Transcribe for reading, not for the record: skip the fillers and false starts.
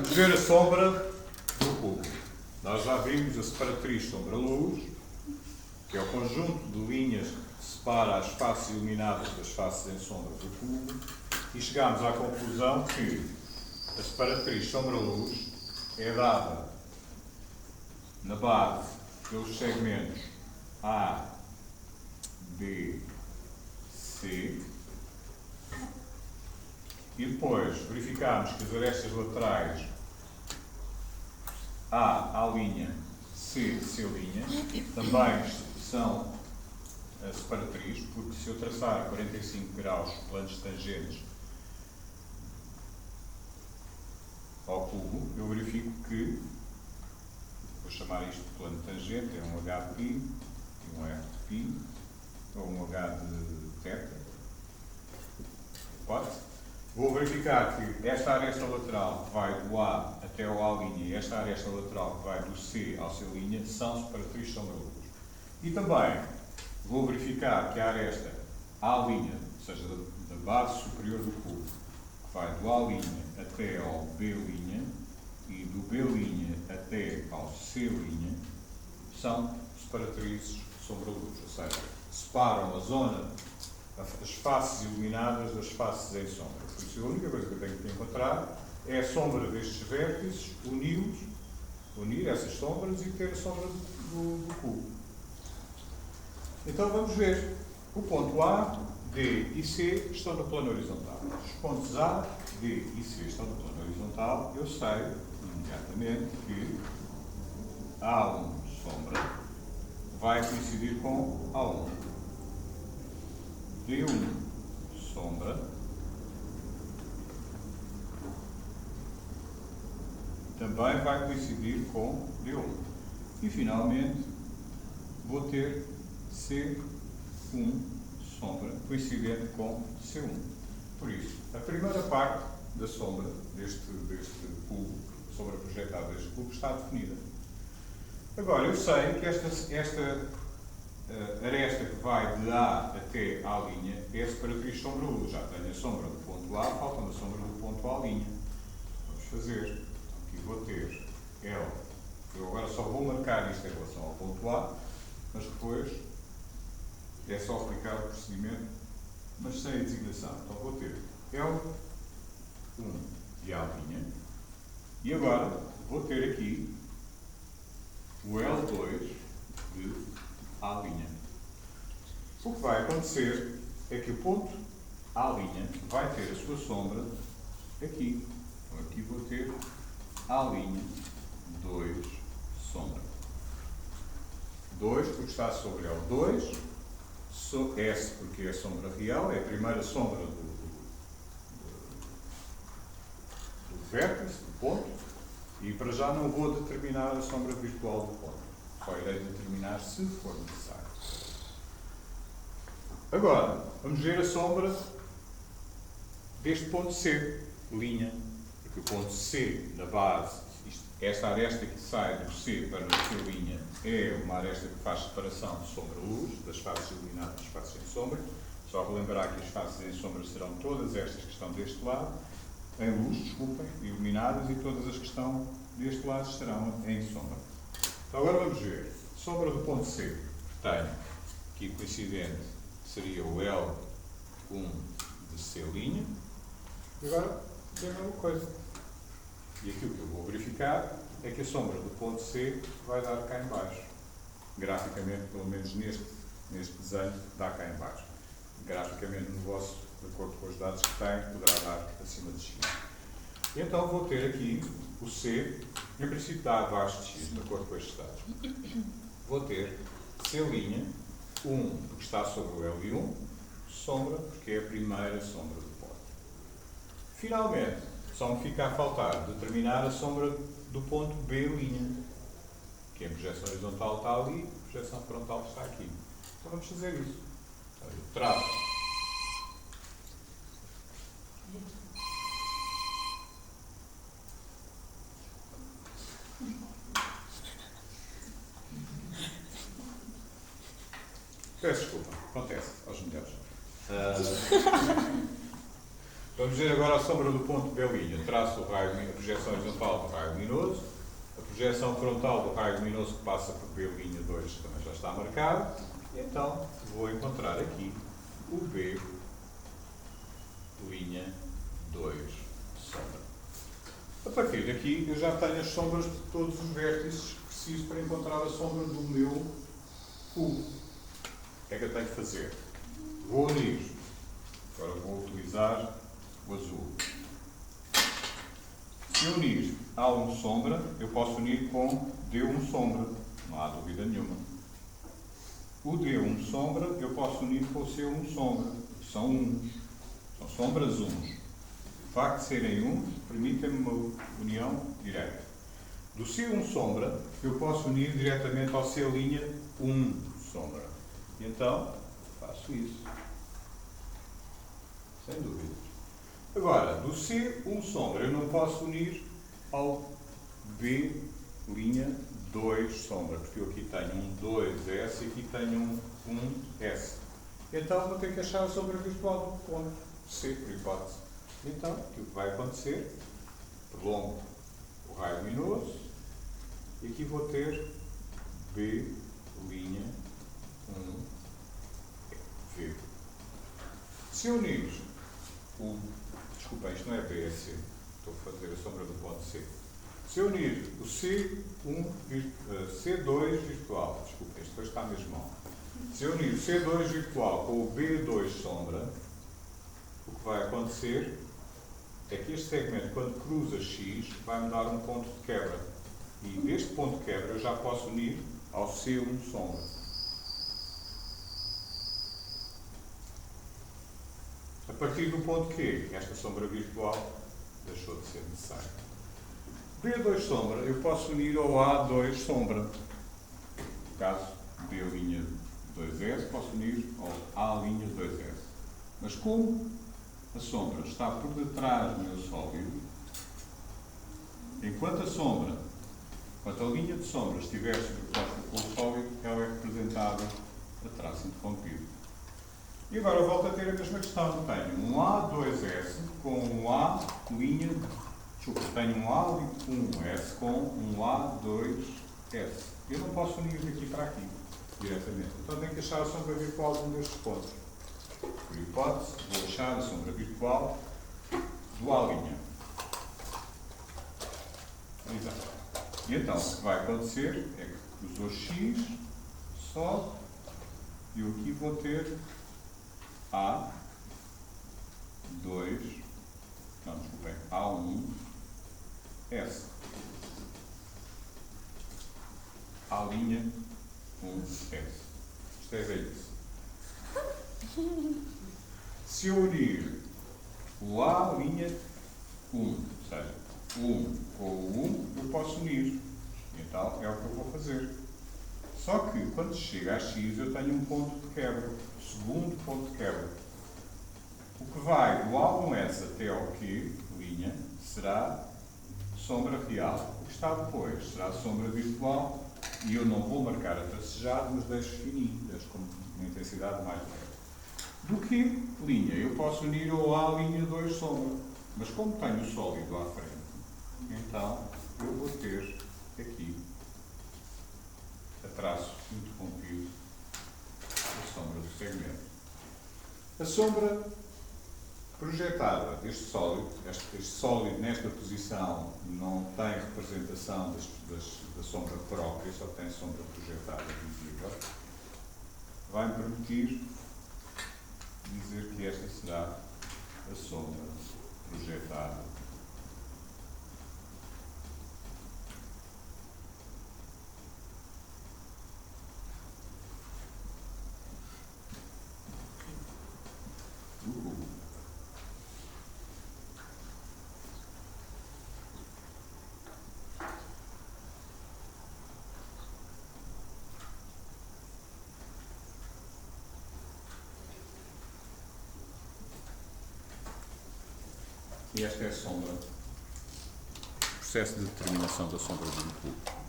Vamos ver a sombra do cubo. Nós já vimos a separatriz sombra-luz, que é o conjunto de linhas que separa as faces iluminadas das faces em sombra do cubo, e chegámos à conclusão que a separatriz sombra-luz é dada na base pelos segmentos A, B, C, e depois verificámos que as arestas laterais A, A', C, C', também são a separatriz, porque se eu traçar a 45 graus planos tangentes ao cubo, eu verifico que, vou chamar isto de plano tangente, é um H de π e um F de π, ou um H de θ. Pode? Vou verificar que esta aresta lateral que vai do A até ao A' e esta aresta lateral que vai do C ao C' são separatrizes sombra-luz. E também vou verificar que a aresta A', ou seja, da base superior do cubo, que vai do A' até ao B' e do B' até ao C', são separatrizes sombra-luz, ou seja, separam a zona, as faces iluminadas das faces em sombra. Por isso, a única coisa que eu tenho que encontrar é a sombra destes vértices, unir essas sombras e ter a sombra do cubo. Então vamos ver. O ponto A, D e C estão no plano horizontal. Os pontos A, D e C estão no plano horizontal. Eu sei imediatamente que A1 sombra vai coincidir com A1. D1 sombra também vai coincidir com D1. E finalmente vou ter C1 sombra coincidente com C1. Por isso, a primeira parte da sombra deste cubo, sombra projetada deste cubo, está definida. Agora, eu sei que esta aresta que vai de A até A' é a separatriz sombra-luz. Já tenho a sombra do ponto A, falta-me a sombra do ponto A'. Vamos fazer. Aqui vou ter L. Eu agora só vou marcar isto em relação ao ponto A, mas depois é só aplicar o procedimento, mas sem a designação. Então vou ter L1 de A', e agora vou ter aqui o L2 de A'. O que vai acontecer é que o ponto A' vai ter a sua sombra aqui. Então aqui vou ter A'2 sombra. 2 porque está sobre L2, S porque é a sombra real, é a primeira sombra do vértice, do ponto, e para já não vou determinar a sombra virtual do ponto. Só irei determinar se for necessário. Agora, vamos ver a sombra deste ponto C, linha, porque o ponto C na base, esta aresta que sai do C para o C' é uma aresta que faz separação de sombra-luz, das faces iluminadas das faces em sombra. Só relembrar que as faces em sombra serão todas estas que estão deste lado, em luz, desculpem, iluminadas, e todas as que estão deste lado estarão em sombra. Então agora vamos ver. Sombra do ponto C, que tem aqui coincidente, seria o L1 de C'. E agora é a mesma coisa. E aquilo que eu vou verificar é que a sombra do ponto C vai dar cá em baixo. Graficamente, pelo menos neste desenho, dá cá em baixo. Graficamente, no vosso, de acordo com os dados que tem, poderá dar acima de X. E então vou ter aqui o C, em princípio dá abaixo de X, de acordo com estes dados. Vou ter C', 1 porque está sobre o L1, sombra porque é a primeira sombra do ponto. Finalmente, só me fica a faltar determinar a sombra do ponto B', que a projeção horizontal está ali, a projeção frontal está aqui. Então vamos fazer isso. Então, eu traço. Peço desculpa, acontece aos melhores. Vamos ver agora a sombra do ponto B'. Traço o raio, a projeção horizontal do raio luminoso. A projeção frontal do raio luminoso que passa por B'2 também já está marcado. Então, vou encontrar aqui o B'2 sombra. A partir daqui, eu já tenho as sombras de todos os vértices que preciso para encontrar a sombra do meu cubo. O que é que eu tenho que fazer? Vou unir. Agora vou utilizar o azul. Se eu unir A1 sombra, eu posso unir com D1 sombra. Não há dúvida nenhuma. O D1 sombra, eu posso unir com o C1 sombra. São uns. São sombras uns. O facto de serem uns permite-me uma união direta. Do C1 sombra, eu posso unir diretamente ao C'1 sombra. E então, faço isso. Sem dúvida. Agora, do C1 sombra, eu não posso unir ao B'2 sombra, porque eu aqui tenho um 2S e aqui tenho um S. Então, vou ter que achar a sombra virtual do ponto C, por hipótese. Então, o que vai acontecer? Prolongo o raio luminoso e aqui vou ter B'1V. Se eu unir desculpa, isto não é B, é C. Estou a fazer a sombra do ponto C. Se eu unir o C2 virtual, desculpa, isto depois está mesmo mal. Se eu unir o C2 virtual com o B2 sombra, o que vai acontecer é que este segmento, quando cruza X, vai-me dar um ponto de quebra. E deste ponto de quebra eu já posso unir ao C1 sombra. A partir do ponto Q, esta sombra virtual deixou de ser necessária. B2 sombra, eu posso unir ao A2 sombra. No caso, B'2S, posso unir ao A'2S. Mas como a sombra está por detrás do meu sólido, enquanto a linha de sombra estiver sobreposta com o sólido, ela é representada a traço interrompido. E agora eu volto a ter a mesma questão. Tenho um A2S com um tenho um A1S com um A2S. Eu não posso unir daqui para aqui, diretamente. Então tenho que achar a sombra virtual de um destes pontos. Por hipótese, vou achar a sombra virtual do A'. Exato. E então, o que vai acontecer é que cruzou X, só, e eu aqui vou ter A2, não, desculpem, A1S. A'1S. Isto é isso. Se eu unir o A'1, ou seja, o 1 com o 1, eu posso unir. Então, é o que eu vou fazer. Só que, quando chega a X, eu tenho um ponto de quebra. O segundo ponto de quebra. O que vai do A1S até ao Q, linha, será sombra real. O que está depois será sombra virtual. E eu não vou marcar a tracejado, mas deixo fininho, deixo com uma intensidade mais leve. Do que linha, eu posso unir ao A'2 sombra. Mas como tenho o sólido à frente, então eu vou ter aqui a traço interrompido a sombra do segmento. A sombra projetada deste sólido, este sólido nesta posição não tem representação da sombra própria, só tem sombra projetada visível, vai-me permitir dizer que esta será a sombra projetada do cubo. E esta é a sombra, o processo de determinação da sombra do cubo.